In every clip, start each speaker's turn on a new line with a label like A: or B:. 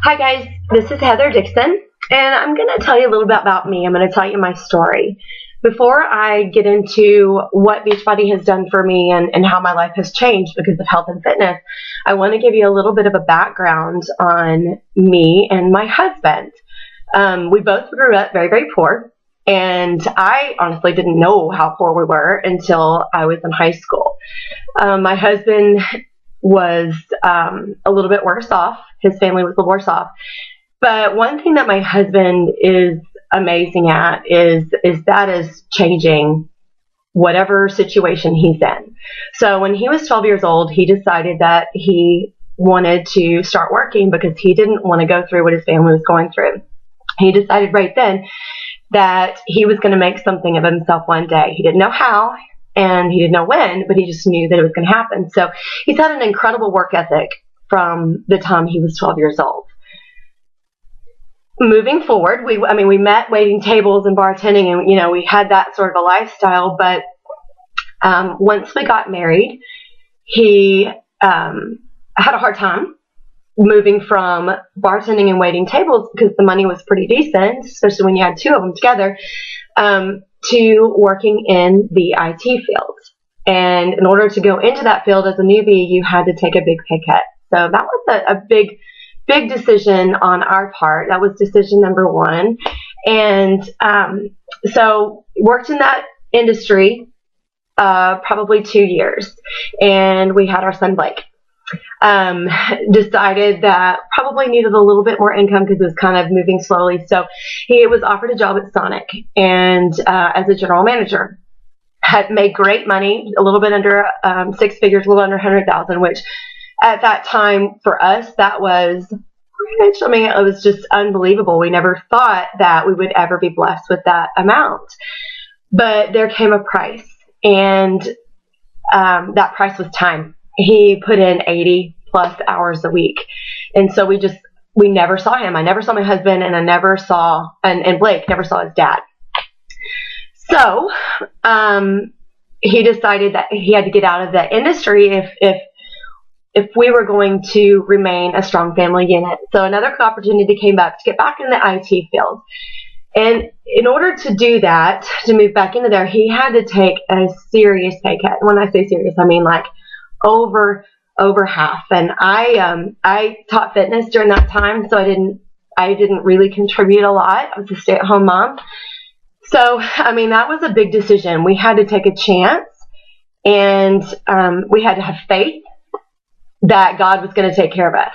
A: Hi guys, this is Heather Dixon, and I'm going to tell you a little bit about me. I'm going to tell you my story. Before I get into what Beachbody has done for me and how my life has changed because of health and fitness, I want to give you a little bit of a background on me and my husband. We both grew up very, very poor, and I honestly didn't know how poor we were until I was in high school. My husband was a little bit worse off. His family was a little worse off. But one thing that my husband is amazing at is changing whatever situation he's in. So when he was 12 years old, he decided that he wanted to start working because he didn't want to go through what his family was going through. He decided right then that he was going to make something of himself one day. He didn't know how and he didn't know when, but he just knew that it was going to happen. So he's had an incredible work ethic from the time he was 12 years old. Moving forward, we met waiting tables and bartending, and we had that sort of a lifestyle. But once we got married, he had a hard time moving from bartending and waiting tables because the money was pretty decent, especially when you had two of them together, to working in the IT field. And in order to go into that field as a newbie, you had to take a big pay cut. So that was a big decision on our part. That was decision number one. And so worked in that industry probably 2 years. And we had our son Blake. Decided that probably needed a little bit more income because it was kind of moving slowly. So he was offered a job at Sonic and as a general manager. Had made great money, a little bit under 6 figures, a little under 100,000, which at that time for us, that was pretty much, it was just unbelievable. We never thought that we would ever be blessed with that amount. But there came a price, and that price was time. He put in 80 plus hours a week. And so we never saw him. I never saw my husband, and and Blake never saw his dad. So, he decided that he had to get out of that industry if we were going to remain a strong family unit. So another opportunity came up to get back in the IT field. And in order to do that, to move back into there, he had to take a serious pay cut. When I say serious, I mean like over half. And I taught fitness during that time, so I didn't really contribute a lot. I was a stay-at-home mom. So, that was a big decision. We had to take a chance, and we had to have faith that God was going to take care of us.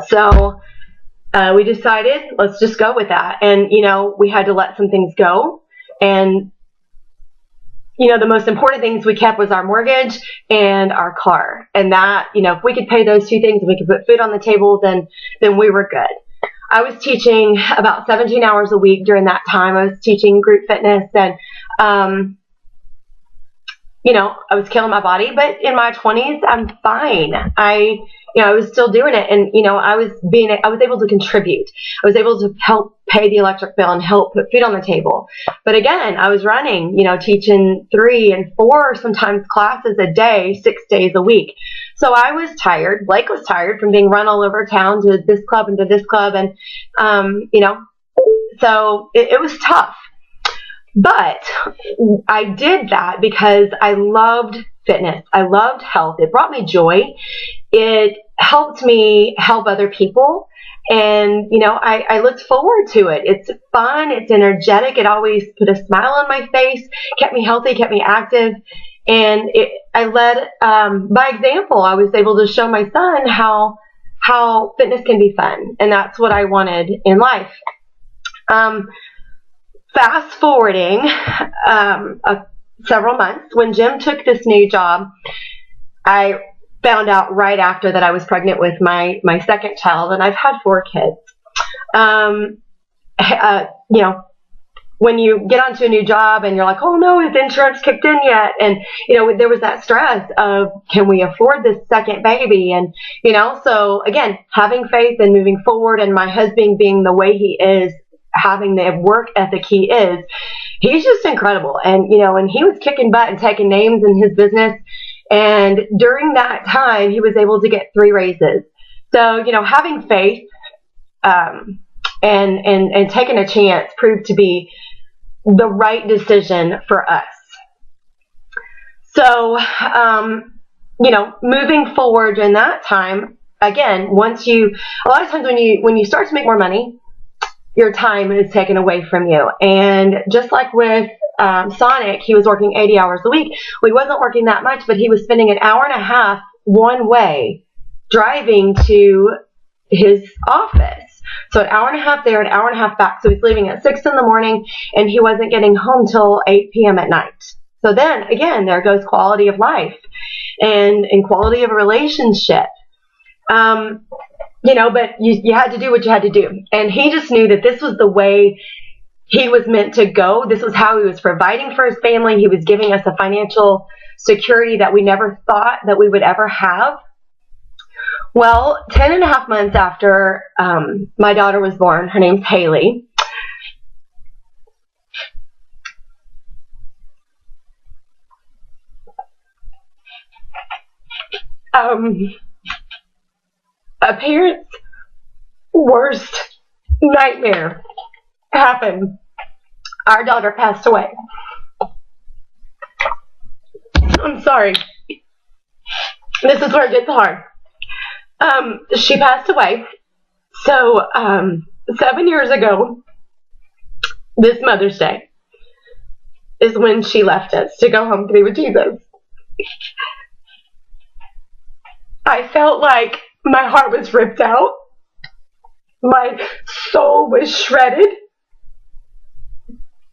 A: So we decided, let's just go with that. And, we had to let some things go. And, the most important things we kept was our mortgage and our car. And that, if we could pay those two things and we could put food on the table, then we were good. I was teaching about 17 hours a week during that time. I was teaching group fitness, and, I was killing my body, but in my 20s, I'm fine. I was still doing it, and, I was able to contribute. I was able to help pay the electric bill and help put food on the table. But again, I was running, teaching 3 and 4 sometimes classes a day, 6 days a week. So I was tired. Blake was tired from being run all over town to this club and to this club. And, so it was tough. But I did that because I loved fitness. I loved health. It brought me joy. It helped me help other people. And, I looked forward to it. It's fun. It's energetic. It always put a smile on my face, kept me healthy, kept me active. And I led by example. I was able to show my son how fitness can be fun. And that's what I wanted in life. Fast forwarding several months, when Jim took this new job, I found out right after that I was pregnant with my second child, and I've had 4 kids. When you get onto a new job and you're like, oh no, is insurance kicked in yet? And, there was that stress of, can we afford this second baby? And, so again, having faith and moving forward, and my husband being the way he is, having the work ethic he is, he's just incredible. And, and he was kicking butt and taking names in his business. And during that time, he was able to get 3 raises. So, having faith and taking a chance proved to be the right decision for us. So, moving forward in that time, again, a lot of times when you start to make more money, your time is taken away from you. And just like with Sonic, he was working 80 hours a week. Well, he wasn't working that much, but he was spending an hour and a half one way driving to his office. So an hour and a half there, an hour and a half back. So he's leaving at 6 in the morning, and he wasn't getting home till 8 p.m. at night. So then, again, there goes quality of life and quality of a relationship. But you had to do what you had to do. And he just knew that this was the way he was meant to go. This was how he was providing for his family. He was giving us a financial security that we never thought that we would ever have. Well, 10 and a half months after my daughter was born, her name's Haley, a parent's worst nightmare happened. Our daughter passed away. I'm sorry. This is where it gets hard. She passed away. So, 7 years ago, this Mother's Day, is when she left us to go home to be with Jesus. I felt like my heart was ripped out. My soul was shredded.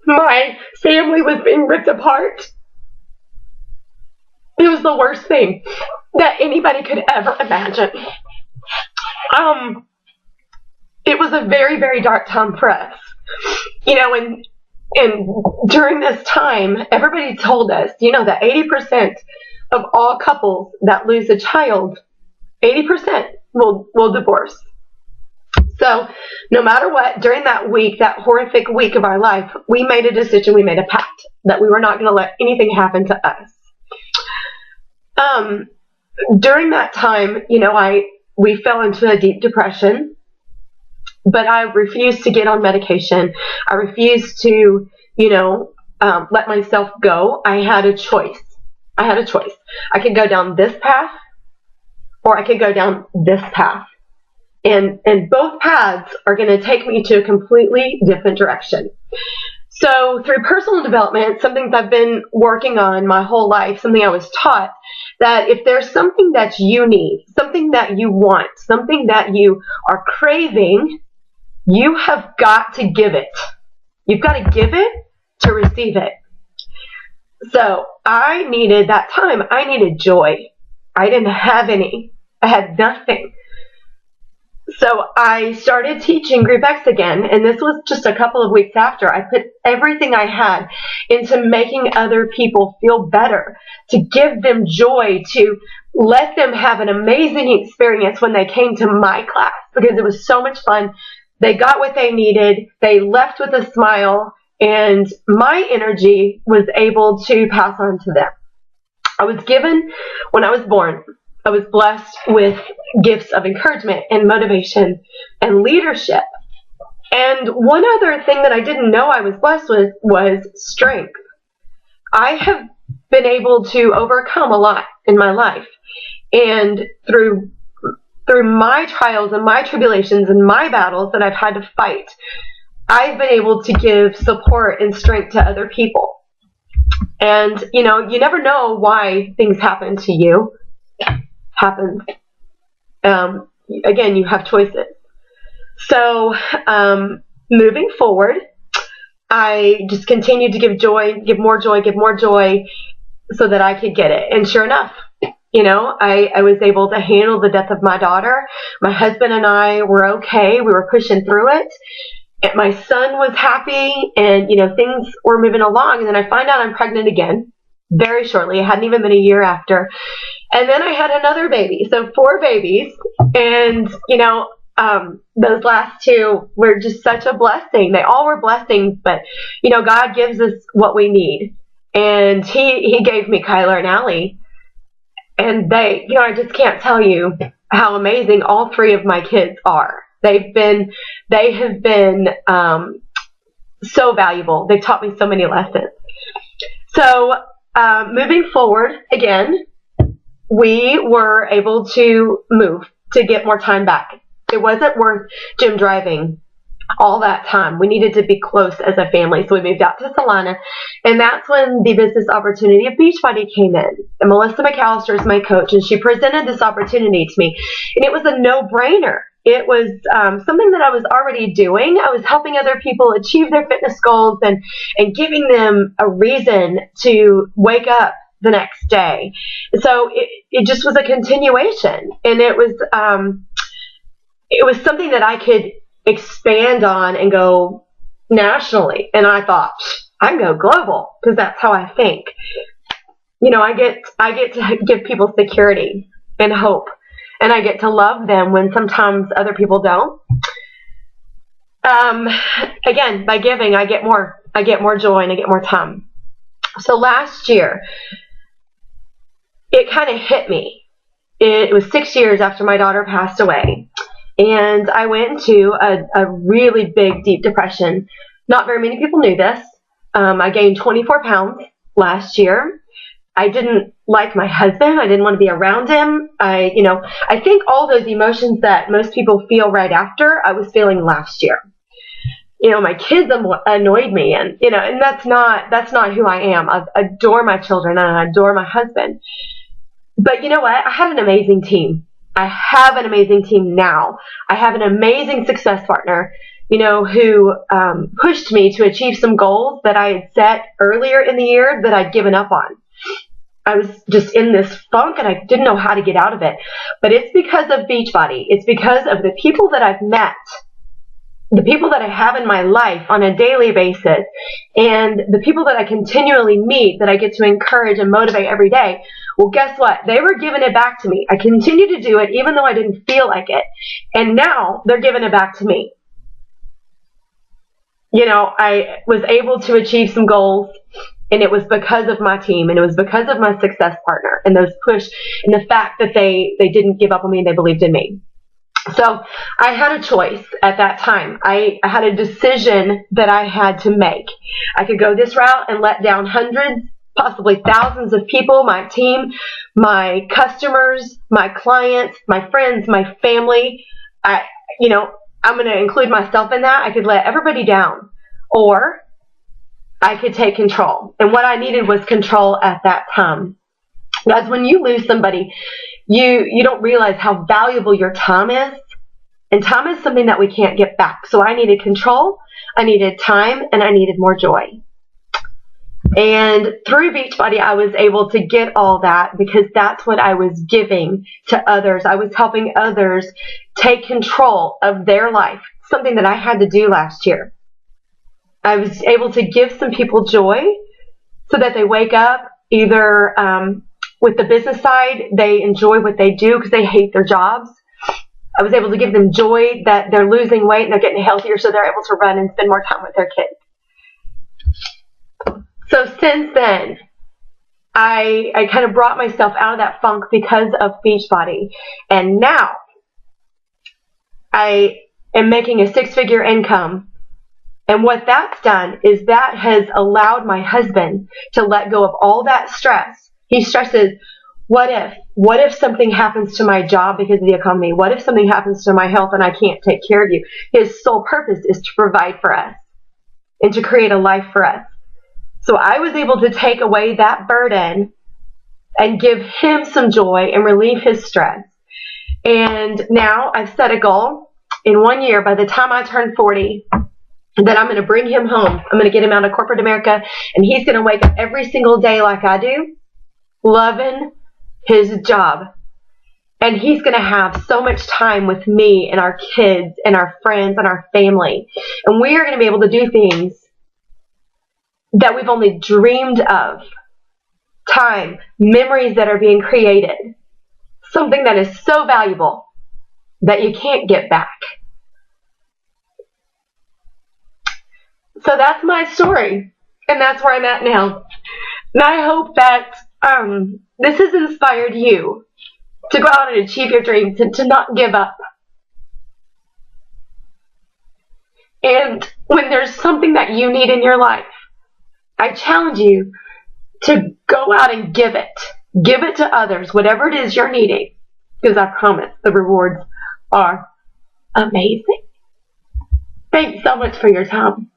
A: My family was being ripped apart. It was the worst thing that anybody could ever imagine. It was a very, very dark time for us. And during this time, everybody told us, that 80% of all couples that lose a child, 80% will divorce. So no matter what, during that week, that horrific week of our life, we made a decision, we made a pact that we were not going to let anything happen to us. During that time, we fell into a deep depression, but I refused to get on medication. I refused to, let myself go. I had a choice. I could go down this path, or I could go down this path. And both paths are going to take me to a completely different direction. So through personal development, something that I've been working on my whole life, something I was taught, that if there's something that you need, something that you want, something that you are craving, you have got to give it. You've got to give it to receive it. So I needed that time. I needed joy. I didn't have any. I had nothing. So I started teaching Group X again, and this was just a couple of weeks after. I put everything I had into making other people feel better, to give them joy, to let them have an amazing experience when they came to my class, because it was so much fun. They got what they needed. They left with a smile, and my energy was able to pass on to them. I was given, when I was born, I was blessed with gifts of encouragement and motivation and leadership. And one other thing that I didn't know I was blessed with was strength. I have been able to overcome a lot in my life. And through my trials and my tribulations and my battles that I've had to fight, I've been able to give support and strength to other people. And, you never know why things happen to you. Happens. Again, you have choices. So, moving forward, I just continued to give more joy, so that I could get it. And sure enough, I was able to handle the death of my daughter. My husband and I were okay. We were pushing through it. And my son was happy, and, things were moving along. And then I find out I'm pregnant again very shortly. It hadn't even been a year after. And then I had another baby. So 4 babies. And, those last 2 were just such a blessing. They all were blessings, but, God gives us what we need. And he gave me Kyler and Allie. And they, I just can't tell you how amazing all 3 of my kids are. They have been so valuable. They've taught me so many lessons. So moving forward, again, we were able to move to get more time back. It wasn't worth Jim driving all that time. We needed to be close as a family, so we moved out to Salina, and that's when the business opportunity of Beachbody came in. And Melissa McAllister is my coach, and she presented this opportunity to me, and it was a no-brainer. It was something that I was already doing. I was helping other people achieve their fitness goals and giving them a reason to wake up the next day. So it just was a continuation, and it was something that I could expand on and go nationally. And I thought, I can go global, because that's how I think. You know, I get to give people security and hope, and I get to love them when sometimes other people don't. Again, by giving, I get more joy, and I get more time. So last year, it kind of hit me. It was 6 years after my daughter passed away. And I went into a really big, deep depression. Not very many people knew this. I gained 24 pounds last year. I didn't like my husband. I didn't want to be around him. I think all those emotions that most people feel right after, I was feeling last year. You know, my kids annoyed me, and that's not who I am. I adore my children, and I adore my husband. But you know what? I had an amazing team. I have an amazing team now. I have an amazing success partner, who pushed me to achieve some goals that I had set earlier in the year that I'd given up on. I was just in this funk, and I didn't know how to get out of it. But it's because of Beachbody. It's because of the people that I've met, the people that I have in my life on a daily basis, and the people that I continually meet that I get to encourage and motivate every day. Well, guess what? They were giving it back to me. I continued to do it even though I didn't feel like it. And now they're giving it back to me. I was able to achieve some goals, and it was because of my team, and it was because of my success partner, and those push, and the fact that they didn't give up on me, and they believed in me. So I had a choice at that time. I had a decision that I had to make. I could go this route and let down hundreds, possibly thousands of people, my team, my customers, my clients, my friends, my family. I'm going to include myself in that. I could let everybody down, or I could take control. And what I needed was control at that time. Guys, when you lose somebody, you don't realize how valuable your time is. And time is something that we can't get back. So I needed control, I needed time, and I needed more joy. And through Beachbody, I was able to get all that because that's what I was giving to others. I was helping others take control of their life, something that I had to do last year. I was able to give some people joy so that they wake up either with the business side, they enjoy what they do because they hate their jobs. I was able to give them joy that they're losing weight and they're getting healthier so they're able to run and spend more time with their kids. So since then, I kind of brought myself out of that funk because of Beachbody. And now I am making a 6-figure income. And what that's done is that has allowed my husband to let go of all that stress. He stresses, what if something happens to my job because of the economy? What if something happens to my health and I can't take care of you? His sole purpose is to provide for us and to create a life for us. So I was able to take away that burden and give him some joy and relieve his stress. And now I've set a goal in 1 year, by the time I turn 40, that I'm going to bring him home. I'm going to get him out of corporate America, and he's going to wake up every single day like I do, loving his job. And he's going to have so much time with me and our kids and our friends and our family. And we are going to be able to do things that we've only dreamed of. Time, memories that are being created. Something that is so valuable that you can't get back. So that's my story, and that's where I'm at now. And I hope that this has inspired you to go out and achieve your dreams and to not give up. And when there's something that you need in your life, I challenge you to go out and give it. Give it to others, whatever it is you're needing. Because I promise the rewards are amazing. Thanks so much for your time.